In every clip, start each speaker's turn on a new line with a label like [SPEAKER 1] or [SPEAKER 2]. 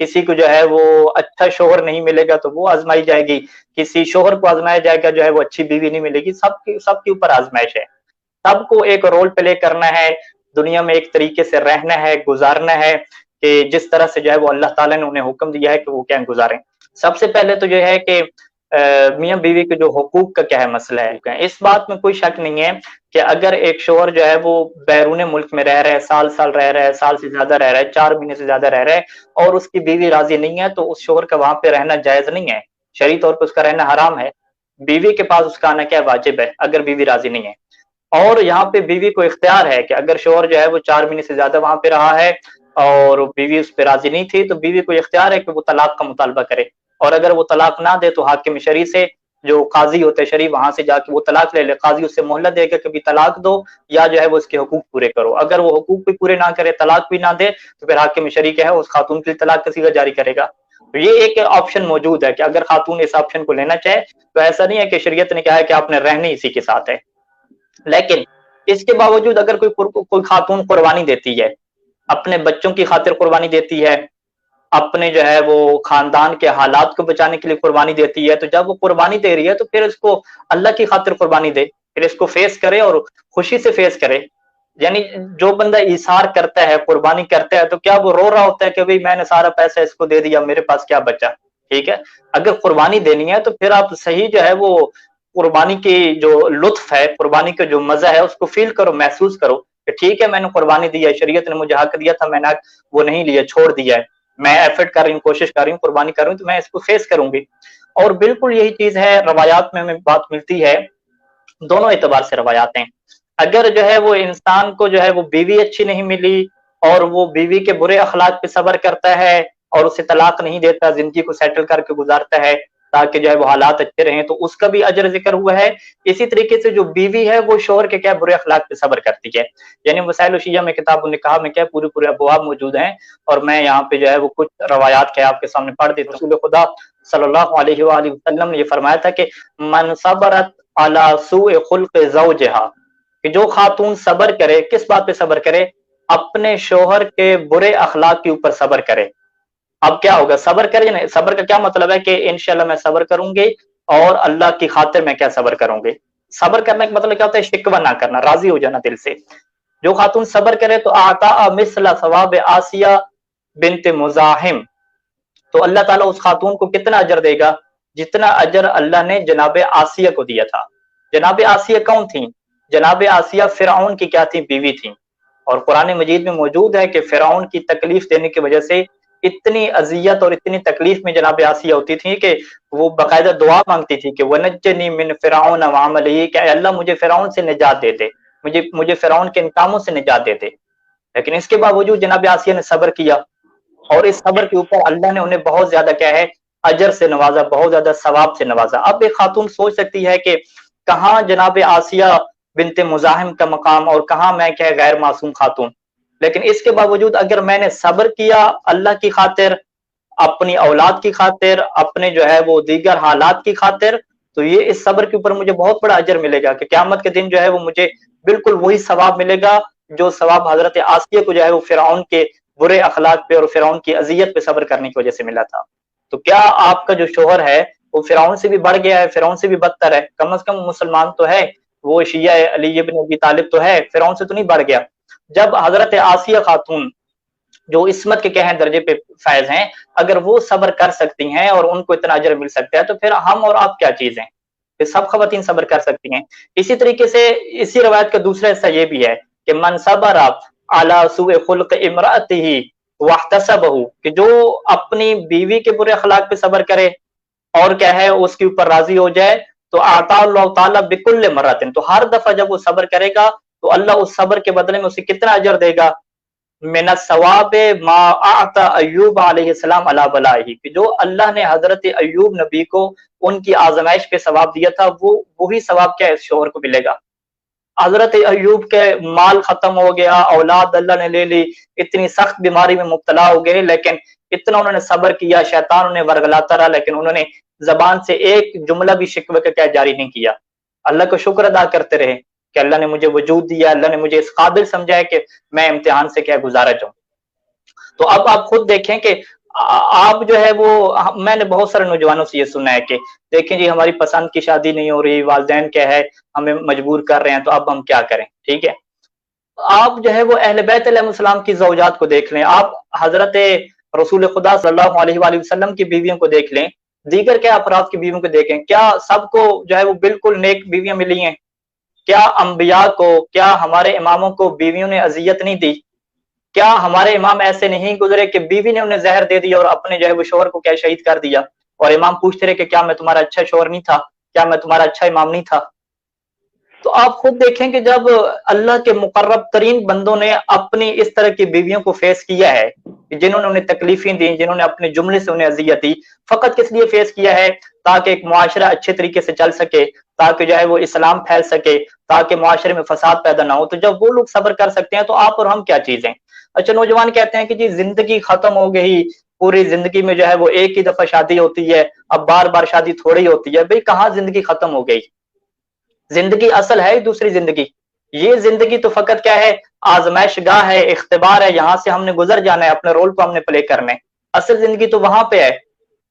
[SPEAKER 1] کسی کو جو ہے وہ اچھا شوہر نہیں ملے گا تو وہ آزمائی جائے گی، کسی شوہر کو آزمایا جائے گا جو ہے وہ اچھی بیوی نہیں ملے گی، سب کے اوپر آزمائش ہے۔ سب کو ایک رول پلے کرنا ہے، دنیا میں ایک طریقے سے رہنا ہے، گزارنا ہے کہ جس طرح سے جو ہے وہ اللہ تعالیٰ نے انہیں حکم دیا ہے کہ وہ کیا گزاریں۔ سب سے پہلے تو جو ہے کہ میاں بیوی کے جو حقوق کا کیا ہے مسئلہ ہے، اس بات میں کوئی شک نہیں ہے کہ اگر ایک شوہر جو ہے وہ بیرون ملک میں رہ رہا ہے، سال رہ رہا ہے، سال سے زیادہ رہ رہا ہے، 4 مہینے سے زیادہ رہ رہا ہے اور اس کی بیوی راضی نہیں ہے تو اس شوہر کا وہاں پہ رہنا جائز نہیں ہے، شرعی طور پہ اس کا رہنا حرام ہے۔ بیوی کے پاس اس کا آنا کیا واجب ہے اگر بیوی راضی نہیں ہے۔ اور یہاں پہ بیوی کو اختیار ہے کہ اگر شوہر جو ہے وہ 4 مہینے سے زیادہ وہاں پہ رہا ہے اور بیوی اس پہ راضی نہیں تھی تو بیوی کو اختیار ہے کہ وہ طلاق کا مطالبہ کرے، اور اگر وہ طلاق نہ دے تو حاکم شرعی سے، جو قاضی ہوتے ہیں شرعی، وہاں سے جا کے وہ طلاق لے لے، قاضی اس سے مہلت دے گا کہ طلاق دو یا جو ہے وہ اس کے حقوق پورے کرو۔ اگر وہ حقوق بھی پورے نہ کرے، طلاق بھی نہ دے، تو پھر حاکم شرعی کیا ہے اس خاتون کے لیے طلاق کا صیغہ جاری کرے گا۔ تو یہ ایک آپشن موجود ہے کہ اگر خاتون اس آپشن کو لینا چاہے تو ایسا نہیں ہے کہ شریعت نے کہا ہے کہ آپ نے رہنا ہی اسی کے ساتھ ہے۔ لیکن اس کے باوجود اگر کوئی خاتون قربانی دیتی ہے، اپنے بچوں کی خاطر قربانی دیتی ہے، اپنے جو ہے وہ خاندان کے حالات کو بچانے کے لیے قربانی دیتی ہے، تو جب وہ قربانی دے رہی ہے تو پھر اس کو اللہ کی خاطر قربانی دے، پھر اس کو فیس کرے اور خوشی سے فیس کرے۔ یعنی جو بندہ ایثار کرتا ہے، قربانی کرتا ہے، تو کیا وہ رو رہا ہوتا ہے کہ بھئی میں نے سارا پیسہ اس کو دے دیا، میرے پاس کیا بچا؟ ٹھیک ہے، اگر قربانی دینی ہے تو پھر آپ صحیح جو ہے وہ قربانی کی جو لطف ہے، قربانی کا جو مزہ ہے اس کو فیل کرو، محسوس کرو کہ ٹھیک ہے میں نے قربانی دی ہے، شریعت نے مجھے حق دیا تھا، میں نے وہ نہیں لیا، چھوڑ دیا ہے، میں ایفرٹ کر رہی ہوں، کوشش کر رہی ہوں، قربانی کر رہی ہوں، تو میں اس کو فیس کروں گی۔ اور بالکل یہی چیز ہے، روایات میں ہمیں بات ملتی ہے، دونوں اعتبار سے روایات ہیں۔ اگر جو ہے وہ انسان کو جو ہے وہ بیوی اچھی نہیں ملی اور وہ بیوی کے برے اخلاق پہ صبر کرتا ہے اور اسے طلاق نہیں دیتا، زندگی کو سیٹل کر کے گزارتا ہے تاکہ جو ہے وہ حالات اچھے رہیں، تو اس کا بھی اجر ذکر ہوا ہے۔ اسی طریقے سے جو بیوی ہے وہ شوہر کے کیا برے اخلاق پہ صبر کرتی ہے۔ یعنی وسائل الشیعہ میں کتاب النکاح میں کیا پورے ابواب موجود ہیں، اور میں یہاں پہ جو ہے وہ کچھ روایات کے آپ کے سامنے پڑھ دیتا ہوں۔ رسول خدا صلی اللہ علیہ وآلہ وسلم نے یہ فرمایا تھا کہ من صبرت علی سوء خلق زوجہا، کہ جو خاتون صبر کرے، کس بات پہ صبر کرے؟ اپنے شوہر کے برے اخلاق کے اوپر صبر کرے۔ اب کیا ہوگا؟ صبر کرے نا، صبر کا کیا مطلب ہے کہ انشاءاللہ میں صبر کروں گی اور اللہ کی خاطر میں کیا صبر کروں گی۔ صبر کرنے کا مطلب کیا ہوتا ہے؟ شکوہ نہ کرنا، راضی ہو جانا دل سے۔ جو خاتون صبر کرے تو آتا مثل ثواب آسیہ بنت مزاحم، تو اللہ تعالیٰ اس خاتون کو کتنا اجر دے گا؟ جتنا اجر اللہ نے جناب آسیہ کو دیا تھا۔ جناب آسیہ کون تھیں؟ جناب آسیہ فرعون کی کیا تھیں؟ بیوی تھیں۔ اور قرآن مجید میں موجود ہے کہ فرعون کی تکلیف دینے کی وجہ سے اتنی اذیت اور اتنی تکلیف میں جناب آسیہ ہوتی تھی کہ وہ باقاعدہ دعا مانگتی تھی کہ وَنَجِّنِي مِن فِرْعَوْنَ وَعَمَلِهِ، کہ اللہ مجھے فرعون سے نجات دے دے، مجھے فرعون کے ان کاموں سے نجات دے دے۔ لیکن اس کے باوجود جناب آسیہ نے صبر کیا، اور اس صبر کے اوپر اللہ نے انہیں بہت زیادہ کیا ہے اجر سے نوازا، بہت زیادہ ثواب سے نوازا۔ اب ایک خاتون سوچ سکتی ہے کہ کہاں جناب آسیہ بنت مزاحم کا مقام اور کہاں میں کیا غیر معصوم خاتون، لیکن اس کے باوجود اگر میں نے صبر کیا اللہ کی خاطر، اپنی اولاد کی خاطر، اپنے جو ہے وہ دیگر حالات کی خاطر، تو یہ اس صبر کے اوپر مجھے بہت بڑا اجر ملے گا کہ قیامت کے دن جو ہے وہ مجھے بالکل وہی ثواب ملے گا جو ثواب حضرت آسیہ کو جو ہے وہ فرعون کے برے اخلاق پہ اور فرعون کی اذیت پہ صبر کرنے کی وجہ سے ملا تھا۔ تو کیا آپ کا جو شوہر ہے وہ فرعون سے بھی بڑھ گیا ہے، فرعون سے بھی بدتر ہے؟ کم از کم مسلمان تو ہے، وہ شیعہ علی ابن ابی طالب تو ہے، فرعون سے تو نہیں بڑھ گیا۔ جب حضرت آسیہ خاتون جو عصمت کے کہیں درجے پہ فائز ہیں، اگر وہ صبر کر سکتی ہیں اور ان کو اتنا اجر مل سکتا ہے، تو پھر ہم اور آپ کیا چیز ہیں؟ پھر سب خواتین صبر کر سکتی ہیں۔ اسی طریقے سے اسی روایت کا دوسرا حصہ یہ بھی ہے کہ من صبر علی سوء خلق امرأتہ واحتسبہ، کہ جو اپنی بیوی کے برے اخلاق پہ صبر کرے اور کیا ہے اس کے اوپر راضی ہو جائے، تو اعطا اللہ تعالیٰ بکل مرۃ، تو ہر دفعہ جب وہ صبر کرے گا تو اللہ اس صبر کے بدلے میں اسے کتنا اجر دے گا؟ من الثواب ما اعطى ایوب علیہ السلام علی بلائہ، کہ جو اللہ نے حضرت ایوب نبی کو ان کی آزمائش پہ ثواب دیا تھا، وہی ثواب کیا اس شوہر کو ملے گا۔ حضرت ایوب کے مال ختم ہو گیا، اولاد اللہ نے لے لی، اتنی سخت بیماری میں مبتلا ہو گئے، لیکن اتنا انہوں نے صبر کیا، شیطان انہیں ورگلاتا رہا، لیکن انہوں نے زبان سے ایک جملہ بھی شکوے کا کیا جاری نہیں کیا، اللہ کا شکر ادا کرتے رہے کہ اللہ نے مجھے وجود دیا، اللہ نے مجھے اس قابل سمجھا ہے کہ میں امتحان سے کیا گزارا جاؤں۔ تو اب آپ خود دیکھیں کہ आप जो है वो, मैंने बहुत सारे नौजवानों से ये सुना है कि देखें जी हमारी पसंद की शादी नहीं हो रही, वालिदैन क्या है हमें मजबूर कर रहे हैं, तो अब हम क्या करें, ठीक है। आप जो है वो अहले बैत अलैहिस्सलाम की ज़ौजात को देख लें, आप हज़रत रसूल खुदा सल्लल्लाहु अलैहि वसल्लम की बीवियों को देख लें, दीगर क्या अफराद की बीवियों को देखें, क्या सबको जो है वो बिल्कुल नेक बीवियां मिली हैं? क्या अंबिया को, क्या हमारे इमामों को बीवियों ने अजियत नहीं दी? क्या हमारे इमाम ऐसे नहीं गुजरे कि बीवी ने उन्हें जहर दे दिया और अपने जो है वो शोहर को क्या शहीद कर दिया, और इमाम पूछते रहे कि क्या मैं तुम्हारा अच्छा शोहर नहीं था, क्या मैं तुम्हारा अच्छा इमाम नहीं था? तो आप खुद देखें कि जब अल्लाह के मुकर्रब तरीन बंदों ने अपनी इस तरह की बीवियों को फेस किया है, जिन्होंने उन्हें तकलीफें दी, जिन्होंने अपने जुमले से उन्हें अजियत दी, फकत किस लिए फेस किया है? ताकि एक मुआशरा अच्छे तरीके से चल सके, ताकि जो है वो इस्लाम फैल सके, ताकि मुआशरे में फसाद पैदा ना हो। तो जब वो लोग सब्र कर सकते हैं तो आप और हम क्या चीज हैं? अच्छा, नौजवान कहते हैं कि जी जिंदगी खत्म हो गई, पूरी जिंदगी में जो है वो एक ही दफा शादी होती है, अब बार बार शादी थोड़ी होती है। भाई कहाँ जिंदगी खत्म हो गई? जिंदगी असल है दूसरी जिंदगी। ये जिंदगी तो फकत क्या है, आजमाइश गाह है, इख्तिबार है, यहाँ से हमने गुजर जाना है, अपने रोल को हमने प्ले करना है। असल जिंदगी तो वहां पे है।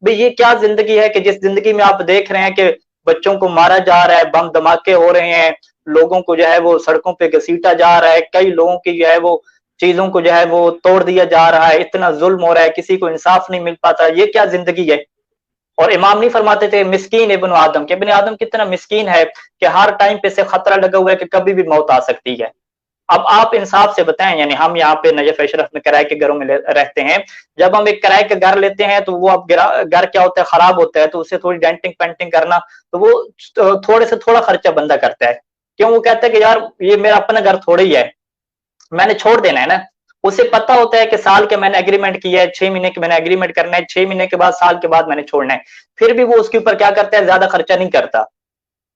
[SPEAKER 1] भाई ये क्या जिंदगी है कि जिस जिंदगी में आप देख रहे हैं कि बच्चों को मारा जा रहा है, बम धमाके हो रहे हैं, लोगों को जो है वो सड़कों पे घसीटा जा रहा है, कई लोगों की जो है वो चीजों को जो है वो तोड़ दिया जा रहा है, इतना जुल्म हो रहा है, किसी को इंसाफ नहीं मिल पाता। ये क्या जिंदगी है? और इमाम नहीं फरमाते थे मिस्कीन इब्न आदम, कि इब्न आदम कितना मिस्कीन है कि हर टाइम पे से खतरा लगा हुआ है कि कभी भी मौत आ सकती है। अब आप इंसाफ से बताएं, यानी हम यहाँ पे नजफ अशरफ में किराए के घरों में रहते हैं, जब हम एक किराए का घर लेते हैं तो वो अब घर क्या होता है, खराब होता है, तो उसे थोड़ी डेंटिंग पेंटिंग करना, तो वो थोड़े से थोड़ा खर्चा बंदा करता है। क्यों? वो कहता है कि यार ये मेरा अपना घर थोड़ा ही है, मैंने छोड़ देना है ना। उसे पता होता है कि साल के मैंने एग्रीमेंट किया है, 6 महीने के मैंने एग्रीमेंट करना है, 6 महीने के बाद, साल के बाद मैंने छोड़ना है। फिर भी वो उसके ऊपर क्या करता है, ज्यादा खर्चा नहीं करता।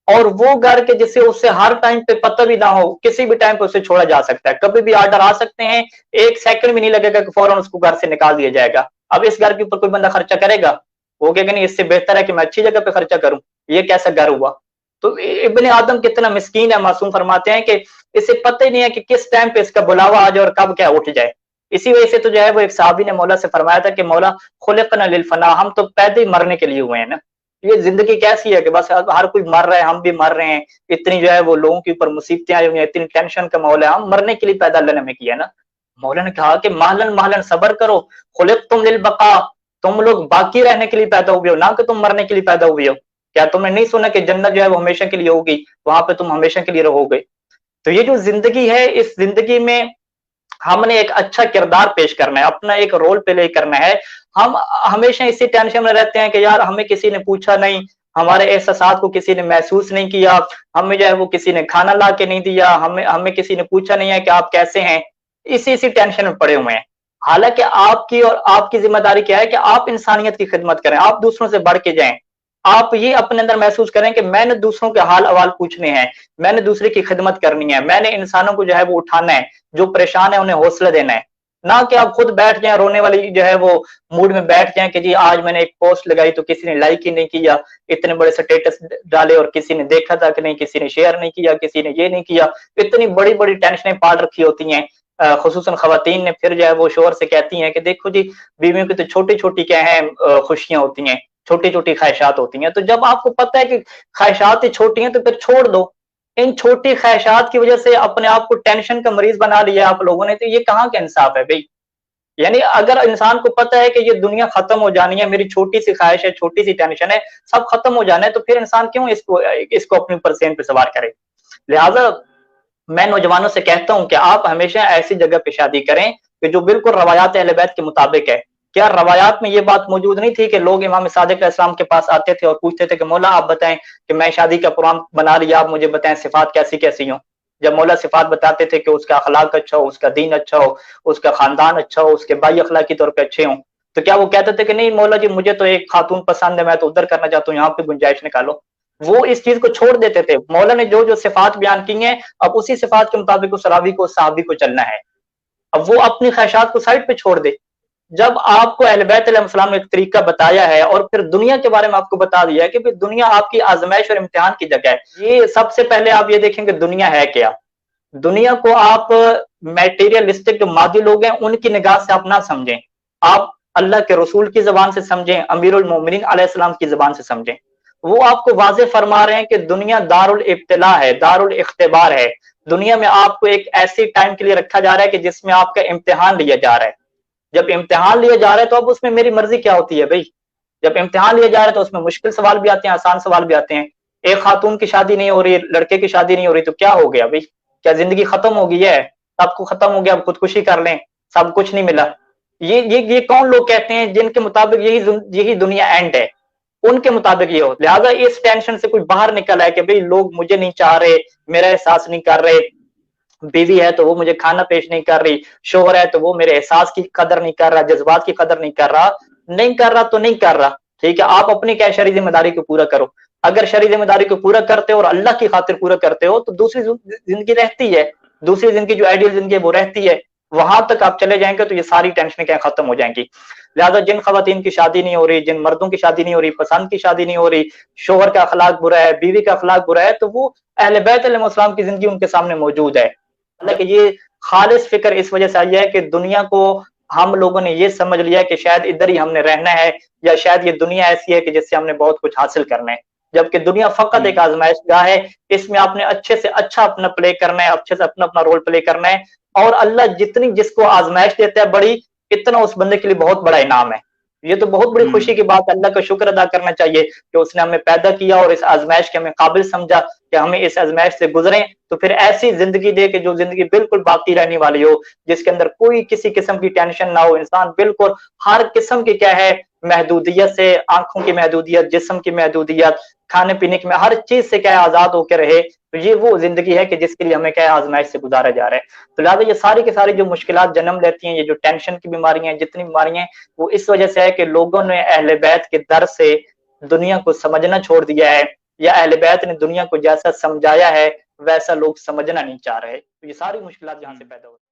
[SPEAKER 1] और वो घर के जिससे उससे हर टाइम पे पता भी ना हो, किसी भी टाइम पे उसे छोड़ा जा सकता है, कभी भी आर्डर आ सकते हैं, एक सेकंड भी नहीं लगेगा कि फौरन उसको घर से निकाल दिया जाएगा। अब इस घर के ऊपर कोई बंदा खर्चा करेगा? वो कहेगा नहीं, इससे बेहतर है कि मैं अच्छी जगह पे खर्चा करूं। ये कैसा घर हुआ? तो इब्ने आदम कितना मिस्कीन है, मासूम फरमाते हैं कि इसे पता ही नहीं है कि किस टाइम पे इसका बुलावा आ जाए और कब क्या उठ जाए। इसी वजह से तो जो है वो एक साहबी ने मौला से फरमाया था कि मौला खुलिकना लिल फना, हम तो पैदा ही मरने के लिए हुए हैं ना। ये जिंदगी कैसी है कि बस हर कोई मर रहा है, हम भी मर रहे हैं, इतनी जो है वो लोगों के ऊपर मुसीबतें आई हुई हैं, इतनी टेंशन का माहौल है, हम मरने के लिए पैदा अल्लाह ने हमें किया ना। मौला ने कहा कि महलन महलन सबर करो, खुलिकतुम लिल बका, तुम लोग बाकी रहने के लिए पैदा हुए हो, ना कि तुम मरने के लिए पैदा हुए हो। क्या तुमने नहीं सुना कि जन्नत जो है वो हमेशा के लिए होगी, वहां पे तुम हमेशा के लिए रहोगे। तो ये जो जिंदगी है, इस जिंदगी में हमने एक अच्छा किरदार पेश करना है, अपना एक रोल प्ले करना है। हम हमेशा इसी टेंशन में रहते हैं कि यार हमें किसी ने पूछा नहीं, हमारे एहसास को किसी ने महसूस नहीं किया, हमें जो है वो किसी ने खाना ला के नहीं दिया, हमें हमें किसी ने पूछा नहीं है कि आप कैसे हैं। इसी इसी टेंशन में पड़े हुए हैं। हालांकि आपकी और आपकी जिम्मेदारी क्या है कि आप इंसानियत की खिदमत करें, आप दूसरों से बढ़ के जाएं। आप ये अपने अंदर महसूस करें कि मैंने दूसरों के हाल अवाल पूछने हैं, मैंने दूसरे की खिदमत करनी है, मैंने इंसानों को जो है वो उठाना है, जो परेशान है उन्हें हौसला देना है। ना कि आप खुद बैठ जाएं रोने वाली जो है वो मूड में बैठ जाएं कि जी आज मैंने एक पोस्ट लगाई तो किसी ने लाइक ही नहीं किया, इतने बड़े स्टेटस डाले और किसी ने देखा था कि नहीं, किसी ने शेयर नहीं किया, किसी ने ये नहीं किया। इतनी बड़ी बड़ी टेंशनें पाल रखी होती हैं। खुसूसन खवातीन ने फिर जो है वो शोहर से कहती हैं कि देखो जी बीवियों की तो छोटी छोटी क्या है खुशियां होती हैं, छोटी छोटी ख्वाहिशात होती हैं। तो जब आपको पता है कि ख्वाहिशात ही छोटी हैं तो फिर छोड़ दो। इन छोटी ख्वाहिशात की वजह से अपने आप को टेंशन का मरीज बना लिया आप लोगों ने, तो ये कहाँ का इंसाफ है भाई? यानी अगर इंसान को पता है कि ये दुनिया खत्म हो जानी है, मेरी छोटी सी ख्वाहिश है, छोटी सी टेंशन है, सब खत्म हो जाना है, तो फिर इंसान क्यों इसको इसको अपने ऊपर सेन पे सवार करे? लिहाजा मैं नौजवानों से कहता हूं कि आप हमेशा ऐसी जगह पे शादी करें कि जो बिल्कुल रवायात अहले बैत के मुताबिक है। क्या रवायात में ये बात मौजूद नहीं थी कि लोग इमाम सादिक अलैहिस्सलाम के पास आते थे और पूछते थे कि मौला आप बताएं कि मैं शादी का प्रोग्राम बना लिया, आप मुझे बताएं सिफात कैसी कैसी हो। जब मौला सिफात बताते थे कि उसका अखलाक अच्छा हो, उसका दीन अच्छा हो, उसका खानदान अच्छा हो, उसके बाई अखलाकी तौर पर अच्छे हों, तो क्या वो कहते थे कि नहीं मौला जी मुझे तो एक खातून पसंद है, मैं तो उधर करना चाहता हूँ, यहाँ पे गुंजाइश निकालो? वो इस चीज को छोड़ देते थे। मौला ने जो जो सिफात बयान की हैं, अब उसी सिफात के मुताबिक उस रावी को, सहाबी को चलना है। अब वो अपनी ख्वाहिशात को साइड पे छोड़ दे। जब आपको अहले बैत अलैहिस्सलाम ने एक तरीका बताया है और फिर दुनिया के बारे में आपको बता दिया है कि भाई दुनिया आपकी आजमाइश और इम्तिहान की जगह है। ये सबसे पहले आप ये देखेंगे दुनिया है क्या। दुनिया को आप मैटेरियलिस्टिक जो मादी लोग हैं उनकी निगाह से आप ना समझें। आप اللہ के रसूल की ज़बान से समझें, अमीरुल मोमिनीन अलैहिस्सलाम की ज़बान से समझें। वो आपको वाज़ेह फरमा रहे हैं कि दुनिया दारुल इब्तिला है, दारुल इख्तिबार है। दुनिया में आपको एक ऐसी टाइम के लिए रखा जा रहा है कि जिसमें आपका इम्तिहान लिया जा रहा है। जब इम्तिहान लिया जा रहा है तो अब उसमें मेरी मर्ज़ी क्या होती है भई? जब इम्तिहान लिया जा रहा है तो उसमें मुश्किल सवाल भी आते हैं, आसान सवाल भी आते हैं। एक खातून की शादी नहीं हो रही, लड़के की शादी नहीं हो रही तो क्या हो गया भई? क्या ज़िंदगी खत्म हो गई है? सब कुछ खत्म हो गया, अब खुदकुशी कर लें, सब कुछ नहीं मिला। ये कौन लोग कहते हैं जिनके मुताबिक यही दुनिया एंड है? उनके मुताबिक ये हो। लिहाजा इस टेंशन से कोई बाहर निकल आए कि भई लोग मुझे नहीं चाह रहे, मेरा एहसास नहीं कर रहे, बीवी है तो वो मुझे खाना पेश नहीं कर रही, शोहर है तो वो मेरे एहसास की कदर नहीं कर रहा, जज्बात की कदर नहीं कर रहा। नहीं कर रहा तो नहीं कर रहा, ठीक है? आप अपनी क्या शरई ज़िम्मेदारी को पूरा करो। अगर शरई ज़िम्मेदारी को पूरा करते हो और अल्लाह की खातिर पूरा करते हो तो दूसरी ज़िंदगी रहती है। दूसरी ज़िंदगी जो आइडियल ज़िंदगी है वो रहती है। वहाँ तक आप चले जाएँगे तो ये सारी टेंशनें क्या खत्म हो जाएँगी। लिहाजा जिन ख़वातीन की शादी नहीं हो रही, जिन मर्दों की शादी नहीं हो रही, पसंद की शादी नहीं हो रही, शोहर का अखलाक बुरा है, बीवी का अखलाक बुरा है, तो वो अहले बैत अलैहिस्सलाम की ज़िंदगी उनके सामने मौजूद है। हालाँकि ये खालिस फ़िक्र इस वजह से आई है कि दुनिया को हम लोगों ने ये समझ लिया है कि शायद इधर ही हमने रहना है या शायद ये दुनिया ऐसी है कि जिससे हमने बहुत कुछ हासिल करना है। जबकि दुनिया फ़क़त एक आज़माइशगाह है, इसमें आपने अच्छे से अच्छा अपना प्ले करना है, अच्छे से अपना-अपना रोल प्ले करना है और अल्लाह जितनी जिसको आज़माइश देता है बड़ी, इतना उस बंदे के लिए बहुत बड़ा इनाम है। ये तो बहुत बड़ी खुशी की बात है, अल्लाह का शुक्र अदा करना चाहिए कि उसने हमें पैदा किया और इस आज़माइश के हमें काबिल समझा कि हमें इस आज़माइश से गुज़रें, तो फिर ऐसी ज़िंदगी दे कि जो ज़िंदगी बिल्कुल बाकी रहने वाली हो, जिसके अंदर कोई किसी किस्म की टेंशन ना हो, इंसान बिल्कुल हर किस्म की क्या है महदूदियत से, आँखों की महदूदियत, जिस्म की महदूदियत, खाने-पीने की हर चीज़ से क्या है आज़ाद होके रहे। तो ये वो ज़िंदगी है कि जिसके लिए हमें क्या है आज़माइश से गुज़ारा जा रहा है। तो लिहाज़ा ये सारी की सारी जो मुश्किलात जन्म लेती हैं, ये जो टेंशन की बीमारियाँ हैं, जितनी बीमारियाँ हैं, वो इस वजह से है कि लोगों ने अहले बैत के दर से दुनिया को समझना छोड़ दिया है या अहले बैत ने दुनिया को जैसा समझाया है, वैसा लोग समझना नहीं चाह रहे। तो ये सारी मुश्किलात यहाँ से पैदा होती हैं।